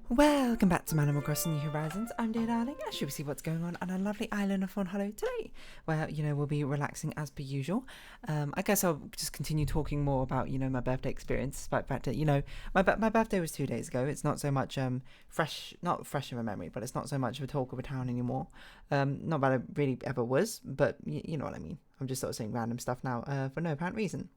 Welcome back to Animal Crossing New Horizons. I'm dear darling. As you will see what's going on a lovely island of Fawnhollow today, where we'll be relaxing as per usual. I guess I'll just continue talking more about my birthday experience, despite the fact that my birthday was 2 days ago. It's not so much not fresh of a memory, but it's not so much of a talk of a town anymore. Not that it really ever was, but you know what I mean. I'm just sort of saying random stuff now for no apparent reason.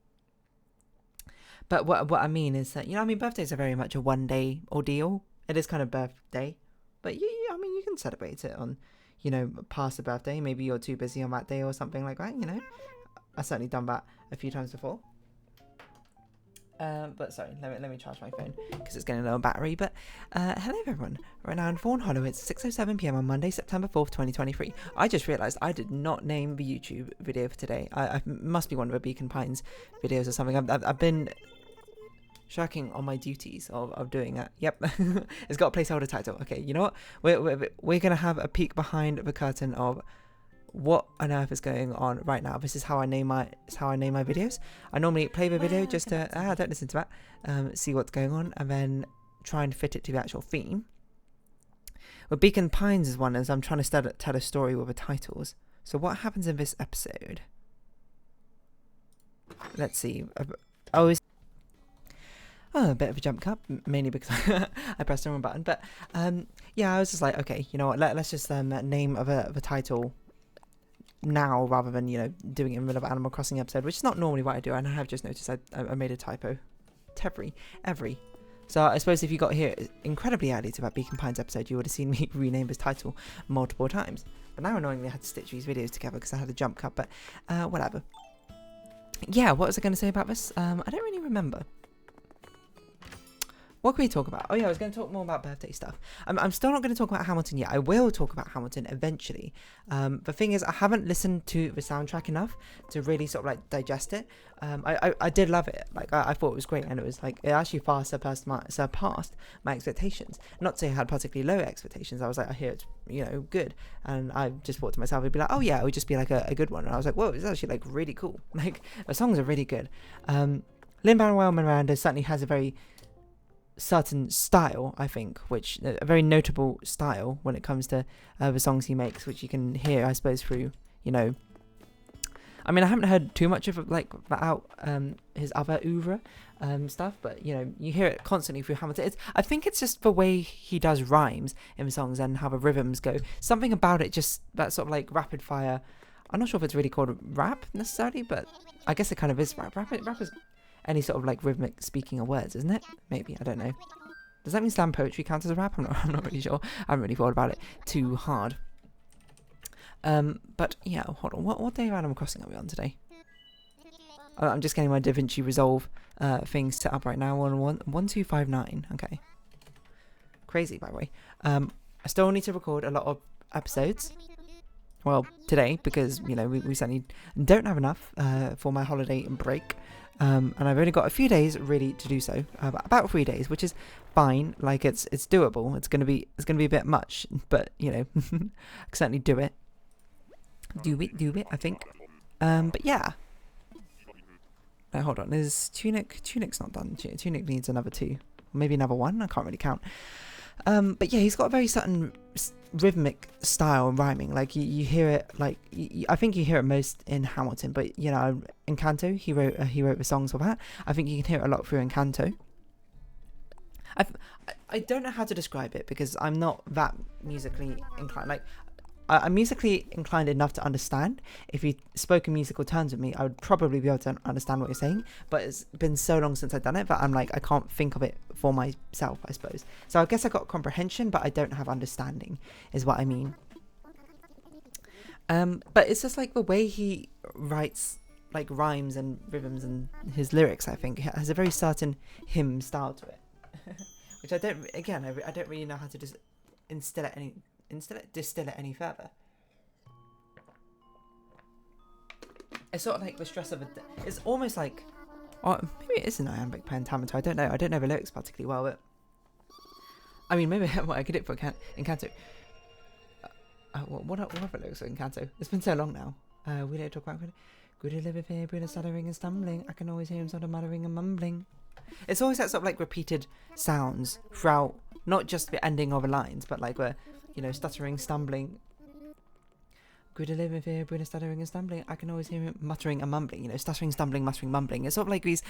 But what I mean is that birthdays are very much a 1 day ordeal. It is kind of birthday, but you can celebrate it on, past a birthday. Maybe you're too busy on that day or something like that. I've certainly done that a few times before. But sorry, let me charge my phone because it's getting low on battery. But hello everyone. Right now in Fawnhollow, it's 6:07 p.m. on Monday, September 4th, 2023. I just realised I did not name the YouTube video for today. I must be one of the Beacon Pines videos or something. I've been shirking on my duties of doing that. Yep. It's got a placeholder title. Okay, you know what? We're gonna have a peek behind the curtain of what on earth is going on right now. This is how I name my videos. I normally play the video just to don't listen to that. See what's going on and then try and fit it to the actual theme. Well, Beacon Pines is one as I'm trying to tell a story with the titles. So what happens in this episode? Let's see. A bit of a jump cut, mainly because I pressed the wrong button. But yeah, I was just like, okay, you know what? Let's just name of a title now rather than doing it in the middle of an Animal Crossing episode, which is not normally what I do. And I have just noticed I made a typo. Every. So I suppose if you got here incredibly early to that Beacon Pines episode, you would have seen me rename this title multiple times. But now annoyingly I had to stitch these videos together because I had a jump cut. But whatever. Yeah, what was I going to say about this? I don't really remember. What can we talk about? Oh yeah, I was going to talk more about birthday stuff. I'm still not going to talk about Hamilton yet. I will talk about Hamilton eventually. The thing is, I haven't listened to the soundtrack enough to really sort of like digest it. I did love it. Like I thought it was great, and it was like it actually far surpassed my expectations. Not to say I had particularly low expectations. I was like, I hear it's good, and I just thought to myself, it'd be like, oh yeah, it would just be like a good one. And I was like, whoa, it's actually like really cool. Like the songs are really good. Lin-Manuel Miranda certainly has a very certain style, I think, which a very notable style when it comes to the songs he makes, which you can hear, I suppose, through I haven't heard too much of his other oeuvre stuff, but you hear it constantly through Hamilton. I think it's just the way he does rhymes in the songs and how the rhythms go. Something about it, just that sort of like rapid fire. I'm not sure if it's really called rap necessarily, but I guess it kind of is rap. Rap is any sort of like rhythmic speaking of words, isn't it? Maybe, I don't know. Does that mean slam poetry counts as a rap? I'm not really sure. I haven't really thought about it too hard. But yeah, hold on. What day of Animal Crossing are we on today? I'm just getting my DaVinci Resolve things set up right now on 1259. Okay. Crazy, by the way. I still need to record a lot of episodes. Well, today, because we certainly don't have enough for my holiday break. And I've only got a few days really to do so, about 3 days, which is fine. Like it's doable. It's gonna be a bit much, but I can certainly do it. Do it. I think. But yeah. Hold on. Is Tunic's not done? Tunic needs another 2, maybe another 1. I can't really count. But yeah, he's got a very certain rhythmic style and rhyming. Like you hear it, like I think you hear it most in Hamilton, but Encanto, he wrote the songs for that. I think you can hear it a lot through Encanto. I don't know how to describe it because I'm not that musically inclined. Like I'm musically inclined enough to understand. If you spoke in musical terms with me, I would probably be able to understand what you're saying. But it's been so long since I've done it that I'm like, I can't think of it for myself, I suppose. So I guess I got comprehension, but I don't have understanding, is what I mean. But it's just like the way he writes like rhymes and rhythms and his lyrics, I think, has a very certain hymn style to it. Which I don't really know how to just distill it any further. It's sort of like the stress of it's almost like, maybe it is an iambic pentameter. I don't know the lyrics particularly well, but I mean, maybe I could do it for Encanto. What other lyrics for Encanto? It's been so long now. We don't talk about it. Good to live with here, Bruno stuttering and stumbling. I can always hear him sort of muttering and mumbling. It's always that sort of like repeated sounds throughout not just the ending of the lines, but like we're, stuttering, stumbling. Good to live in fear, Bruno stuttering and stumbling. I can always hear him muttering and mumbling. Stuttering, stumbling, muttering, mumbling. It's sort of like these,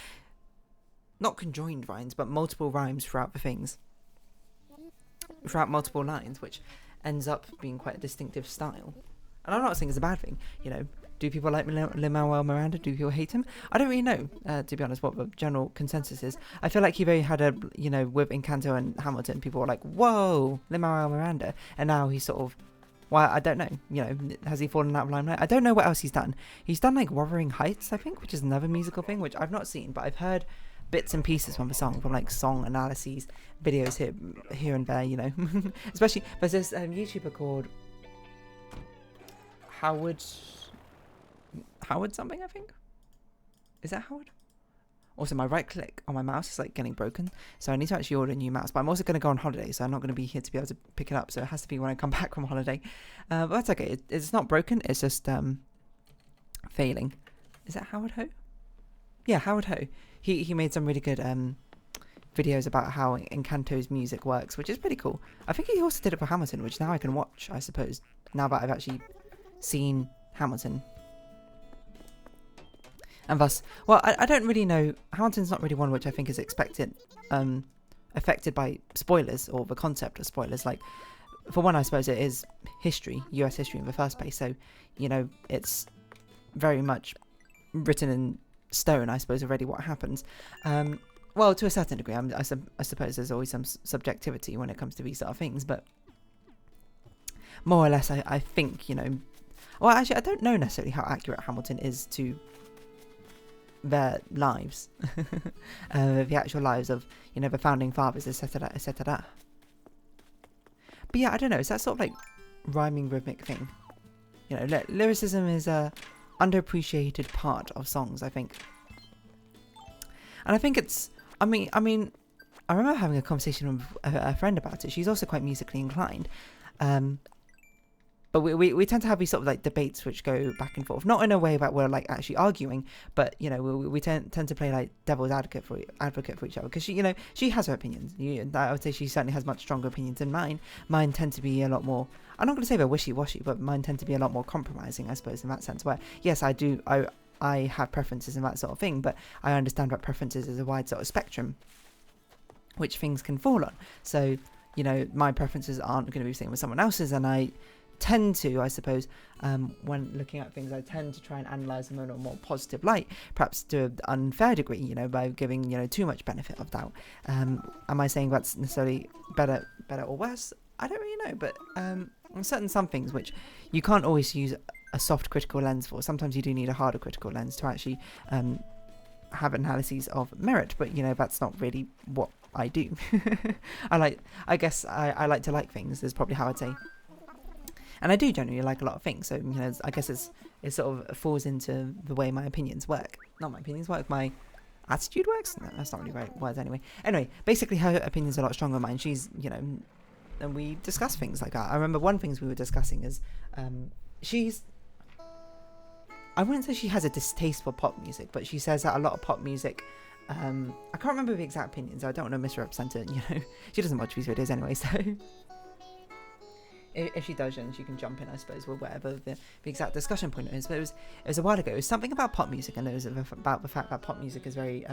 not conjoined rhymes, but multiple rhymes throughout the things, throughout multiple lines, which ends up being quite a distinctive style. And I'm not saying it's a bad thing. Do people like Lin-Manuel Miranda? Do people hate him? I don't really know, to be honest, what the general consensus is. I feel like he very had a, with Encanto and Hamilton, people were like, whoa, Lin-Manuel Miranda. And now he's sort of, well, I don't know, has he fallen out of limelight? I don't know what else he's done. He's done like Wuthering Heights, I think, which is another musical thing, which I've not seen, but I've heard bits and pieces from the song, from like song analyses, videos here and there, Especially, there's this YouTuber called Howard something, I think. Is that Howard? Also, my right click on my mouse is like getting broken, so I need to actually order a new mouse. But I'm also going to go on holiday, so I'm not going to be here to be able to pick it up. So it has to be when I come back from holiday. But that's okay. It's not broken. It's just failing. Is that Howard Ho? Yeah, Howard Ho. He made some really good videos about how Encanto's music works, which is pretty cool. I think he also did it for Hamilton, which now I can watch, I suppose, now that I've actually seen Hamilton. And thus, well, I don't really know. Hamilton's not really one which I think is affected by spoilers or the concept of spoilers. Like, for one, I suppose it is history, US history in the first place. So, it's very much written in stone, I suppose, already what happens. Well, to a certain degree, I suppose there's always some subjectivity when it comes to these sort of things. But more or less, I think, well, actually, I don't know necessarily how accurate Hamilton is to their lives, the actual lives of, the founding fathers, etc., etc. But yeah, I don't know, it's that sort of like rhyming rhythmic thing. Lyricism is a underappreciated part of songs, I think. And I think it's, I mean, I remember having a conversation with a friend about it. She's also quite musically inclined. But we tend to have these sort of like debates which go back and forth, not in a way that we're like actually arguing, but we tend to play like devil's advocate for each other, because she has her opinions. I would say she certainly has much stronger opinions than mine. Mine tend to be a lot more, I'm not going to say they're wishy-washy, but mine tend to be a lot more compromising, I suppose, in that sense, where yes, I have preferences and that sort of thing, but I understand that preferences is a wide sort of spectrum which things can fall on. So my preferences aren't going to be the same as someone else's, and I tend to, I suppose, when looking at things, I tend to try and analyse them in a more positive light, perhaps to an unfair degree, by giving, too much benefit of doubt. Am I saying that's necessarily better or worse? I don't really know, but some things which you can't always use a soft critical lens for. Sometimes you do need a harder critical lens to actually have analyses of merit, but that's not really what I do. I like to like things, is probably how I'd say. And I do generally like a lot of things, so I guess it sort of falls into the way my opinions work. Not my opinions work, my attitude works? No, that's not really right words anyway. Anyway, basically her opinion's a lot stronger than mine. She's, and we discuss things like that. I remember one things we were discussing is, I wouldn't say she has a distaste for pop music, but she says that a lot of pop music, I can't remember the exact opinions, I don't want to misrepresent it, she doesn't watch these videos anyway, so if she does, then she can jump in, I suppose, with whatever the exact discussion point is. But it was a while ago. It was something about pop music, and it was about the fact that pop music is very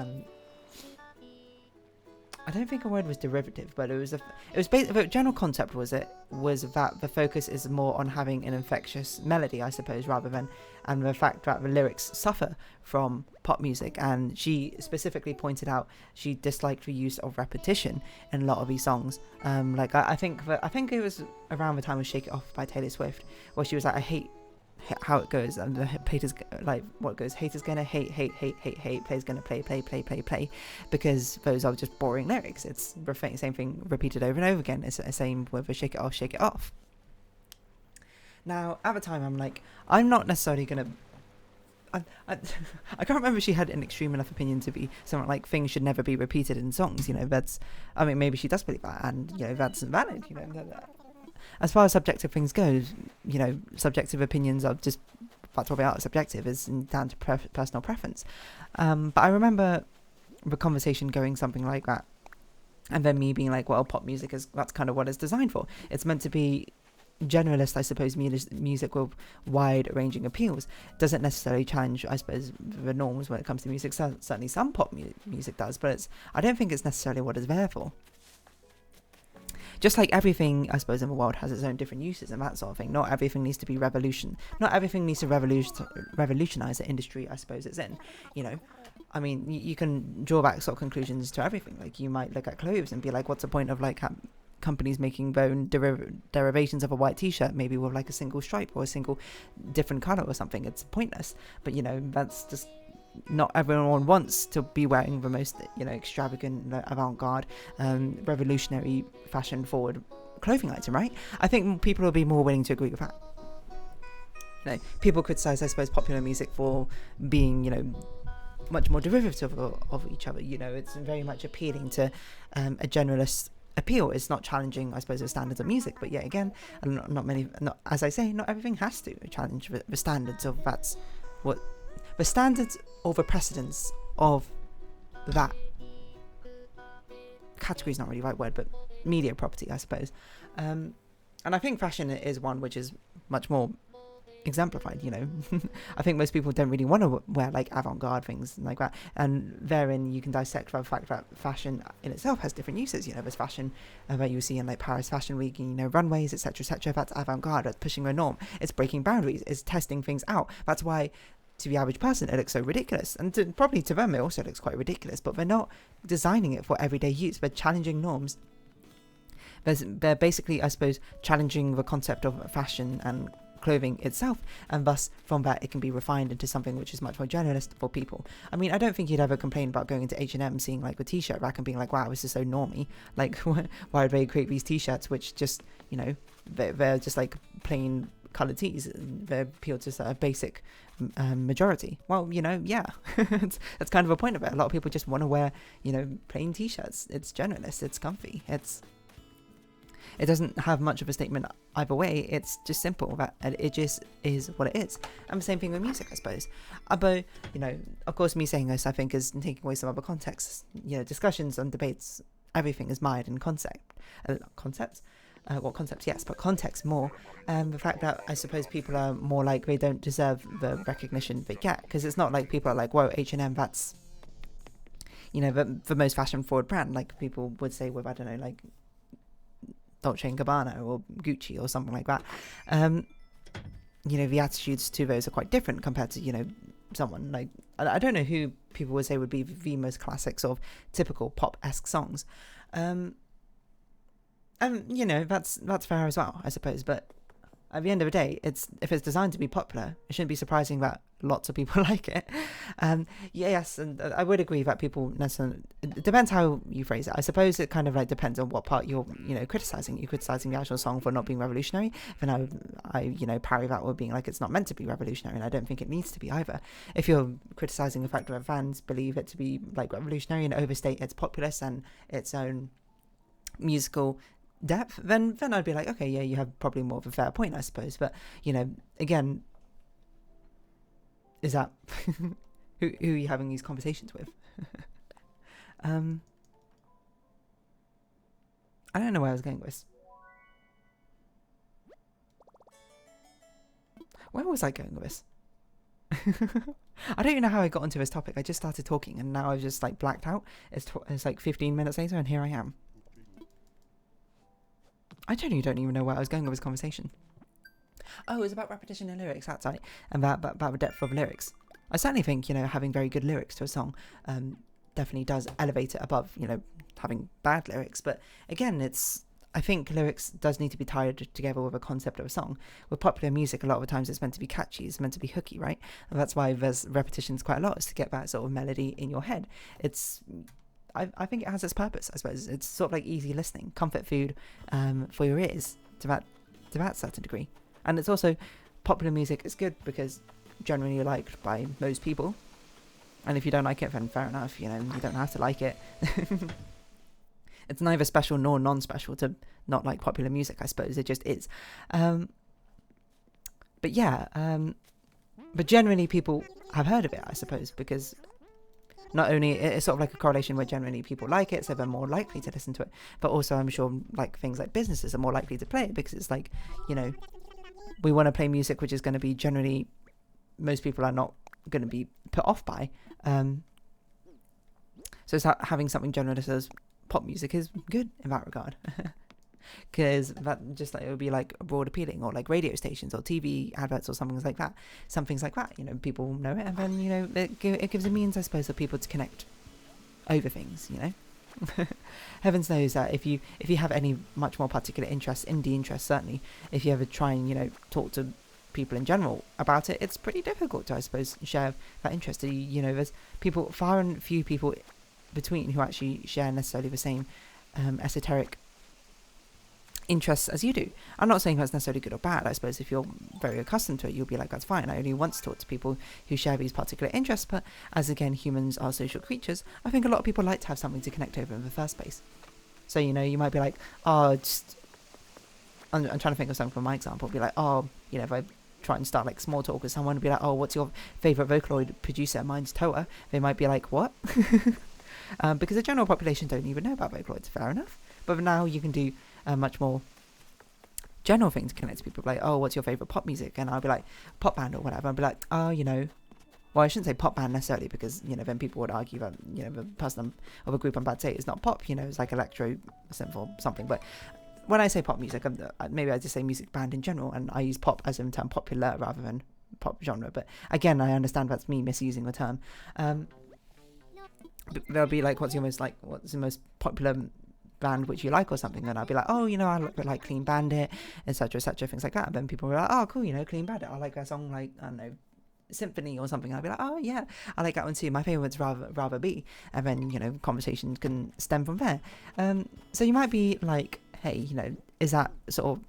I don't think a word was derivative, but the general concept was that the focus is more on having an infectious melody, I suppose, rather than, and the fact that the lyrics suffer from pop music. And she specifically pointed out she disliked the use of repetition in a lot of these songs. I think it was around the time of "Shake It Off" by Taylor Swift, where she was like, I hate how it goes, and the haters, like what goes, haters gonna hate, players gonna play, because those are just boring lyrics. It's the same thing repeated over and over again. It's the same with the "Shake It Off." Now, at the time, I'm like, I'm not necessarily gonna. I can't remember if she had an extreme enough opinion to be something like things should never be repeated in songs. That's, I mean, maybe she does believe that, and that's valid. As far as subjective things go, subjective opinions are just, that's what they are, subjective, is down to personal preference. But I remember the conversation going something like that. And then me being like, well, pop music that's kind of what it's designed for. It's meant to be generalist, I suppose, music with wide-ranging appeals. Doesn't necessarily challenge, I suppose, the norms when it comes to music. Certainly some pop music does, but I don't think it's necessarily what it's there for. Just like everything, I suppose, in the world has its own different uses and that sort of thing. Not everything needs to be Not everything needs to revolutionize the industry, I suppose, it's in. You know, I mean, you can draw back sort of conclusions to everything. Like, you might look at clothes and be like, what's the point of like companies making their own derivations of a white t-shirt, maybe with like a single stripe or a single different color or something? It's pointless. But you know, that's just, not everyone wants to be wearing the most, you know, extravagant, avant-garde, revolutionary, fashion-forward clothing item, right? I think people will be more willing to agree with that. You know, people criticize, I suppose, popular music for being, you know, much more derivative of each other. You know, it's very much appealing to a generalist appeal. It's not challenging, I suppose, the standards of music. But yet again, as I say, not everything has to challenge the standards of that's what the standards or the precedence of that category is not really the right word, but media property, I suppose. And I think fashion is one which is much more exemplified, you know. I think most people don't really want to wear like avant-garde things like that, and therein you can dissect the fact that fashion in itself has different uses. You know, there's fashion that you see in like Paris Fashion Week, you know, runways, etc. That's avant-garde, that's pushing a norm, it's breaking boundaries, it's testing things out. That's why to the average person it looks so ridiculous, and probably to them it also looks quite ridiculous, but they're not designing it for everyday use. They're challenging norms. They're basically, I suppose, challenging the concept of fashion and clothing itself, and thus from that it can be refined into something which is much more generalist for people. I mean, I don't think you'd ever complain about going into H&M, seeing like a t-shirt rack and being like, wow, this is so normy, like why would they create these t-shirts which just, you know, they're just like plain colored tees, they appeal to a basic majority. Well, you know, yeah, that's kind of a point of it. A lot of people just want to wear, you know, plain t-shirts. It's generalist, it's comfy, it doesn't have much of a statement either way. It's just simple, that it just is what it is. And the same thing with music, I suppose. But, you know, of course, me saying this, I think, is taking away some other contexts. You know, discussions and debates, everything is mired in concepts. Yes, but context more. The fact that I suppose people are more like they don't deserve the recognition they get, because it's not like people are like, whoa, H&M, that's, you know, the most fashion forward brand, like people would say with, I don't know, like Dolce & Gabbana or Gucci or something like that. You know, the attitudes to those are quite different compared to, you know, someone like, I don't know who people would say would be the most classic sort of typical pop-esque songs. And you know, that's fair as well, I suppose. But at the end of the day, if it's designed to be popular, it shouldn't be surprising that lots of people like it. Yes, and I would agree that people necessarily, it depends how you phrase it. I suppose it kind of like depends on what part you're, you know, criticizing. You're criticizing the actual song for not being revolutionary, then I you know, parry that with being like, it's not meant to be revolutionary, and I don't think it needs to be either. If you're criticizing the fact that fans believe it to be like revolutionary and overstate its populace and its own musical depth, then I'd be like, okay, yeah, you have probably more of a fair point, I suppose. But, you know, again, is that who are you having these conversations with? I don't know where I was going with this. Where was I going with this? I don't even know how I got onto this topic. I just started talking and now I've just like blacked out. It's like 15 minutes later and here I am. I don't even know where I was going with this conversation. Oh, it was about repetition in lyrics, that's right. And about the depth of lyrics. I certainly think, you know, having very good lyrics to a song definitely does elevate it above, you know, having bad lyrics. But again, I think lyrics does need to be tied together with a concept of a song. With popular music, a lot of the times it's meant to be catchy, it's meant to be hooky, right? And that's why there's repetitions quite a lot, is to get that sort of melody in your head. I think it has its purpose, I suppose. It's sort of like easy listening, comfort food for your ears to that certain degree. And it's also, popular music is good because generally liked by most people. And if you don't like it, then fair enough, you know, you don't have to like it. It's neither special nor non-special to not like popular music, I suppose. It just is. But yeah, but generally people have heard of it, I suppose, because not only it's sort of like a correlation where generally people like it, so they're more likely to listen to it, but also I'm sure like things like businesses are more likely to play it because it's like, you know, we want to play music which is going to be generally most people are not going to be put off by. So it's having something generous as pop music is good in that regard. Because that just like it would be like broad appealing, or like radio stations or TV adverts or something like that. Some things like that, you know, people know it, and then, you know, it gives a means, I suppose, of people to connect over things, you know. Heavens knows that if you have any much more particular interest, indie interest, certainly, if you ever try and, you know, talk to people in general about it, it's pretty difficult to, I suppose, share that interest. You know, there's people, far and few people between who actually share necessarily the same esoteric interests as you do. I'm not saying that's necessarily good or bad. I suppose if you're very accustomed to it, you'll be like, that's fine. I only want to talk to people who share these particular interests. But as again, humans are social creatures, I think a lot of people like to have something to connect over in the first place. So, you know, you might be like, oh, just I'm trying to think of something for my example. Be like, oh, you know, if I try and start like small talk with someone, be like, oh, what's your favorite Vocaloid producer? Mine's Toa. They might be like, what? Because the general population don't even know about Vocaloids. Fair enough. But now you can do much more general things to connect to people, like, oh, what's your favorite pop music? And I'll be like, pop band or whatever. I'll be like, oh, you know, well, I shouldn't say pop band necessarily, because, you know, then people would argue that, you know, the person of a group I'm about to say is not pop, you know, it's like electro, synth or something. But when I say pop music, maybe I just say music band in general, and I use pop as in term popular rather than pop genre. But again, I understand that's me misusing the term. There'll be like, what's the most popular band which you like or something, and I'll be like, oh, you know, I like Clean Bandit, etc., things like that. And then people were like, oh, cool, you know, Clean Bandit, I like a song like, I don't know, Symphony or something. I'll be like, oh yeah, I like that one too, my favourite's rather be, and then, you know, conversations can stem from there. So you might be like, hey, you know, is that sort of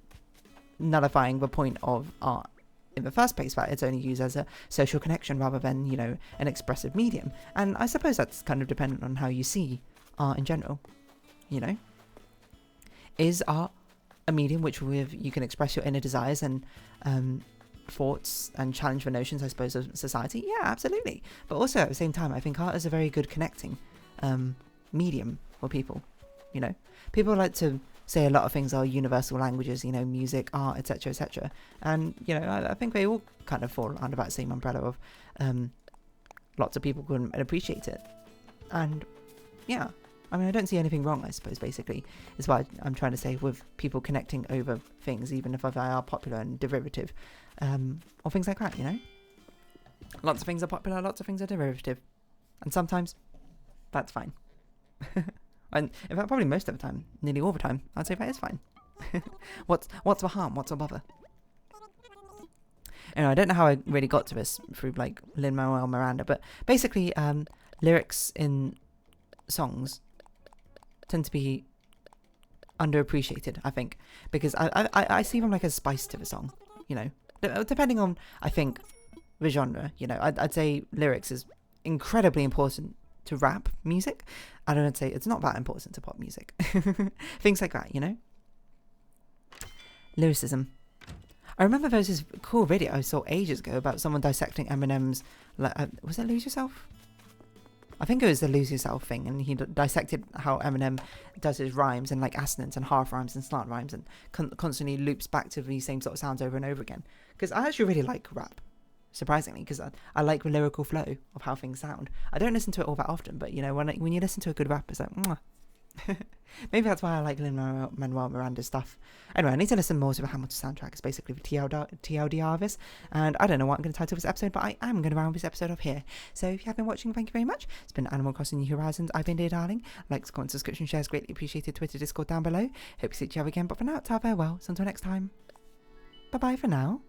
nullifying the point of art in the first place, that it's only used as a social connection rather than, you know, an expressive medium? And I suppose that's kind of dependent on how you see art in general. You know, is art a medium which with you can express your inner desires and thoughts and challenge the notions, I suppose, of society? Yeah, absolutely. But also at the same time, I think art is a very good connecting medium for people. You know, people like to say a lot of things are universal languages, you know, music, art, etc., and, you know, I think they all kind of fall under that same umbrella of lots of people can appreciate it. And yeah, I mean, I don't see anything wrong, I suppose, basically, is what I'm trying to say, with people connecting over things, even if they are popular and derivative, or things like that, you know? Lots of things are popular, lots of things are derivative, and sometimes that's fine. And in fact, probably most of the time, nearly all the time, I'd say that is fine. What's the harm? What's the bother? Anyway, I don't know how I really got to this through, like, Lin-Manuel Miranda, but basically, lyrics in songs tend to be underappreciated, I think, because I see them like a spice to the song, you know, depending on, I think, the genre. You know, I'd say lyrics is incredibly important to rap music. I don't say it's not that important to pop music. Things like that, you know. Lyricism. I remember there was this cool video I saw ages ago about someone dissecting Eminem's, was it Lose Yourself? I think it was the Lose Yourself thing, and he dissected how Eminem does his rhymes and like assonance and half rhymes and slant rhymes, and constantly loops back to these same sort of sounds over and over again. Because I actually really like rap, surprisingly, because I like the lyrical flow of how things sound. I don't listen to it all that often, but, you know, when you listen to a good rap, it's like, mwah. Maybe that's why I like Lin-Manuel Miranda's stuff. Anyway, I need to listen more to the Hamilton soundtrack. It's basically the TLDR of this, and I don't know what I'm going to title this episode, but I am going to round this episode off here. So if you have been watching, thank you very much. It's been Animal Crossing New Horizons. I've been Dear Darling. Likes, comments, subscription, shares greatly appreciated. Twitter, Discord down below. Hope to see you again, but for now, ta farewell. So until next time, bye bye for now.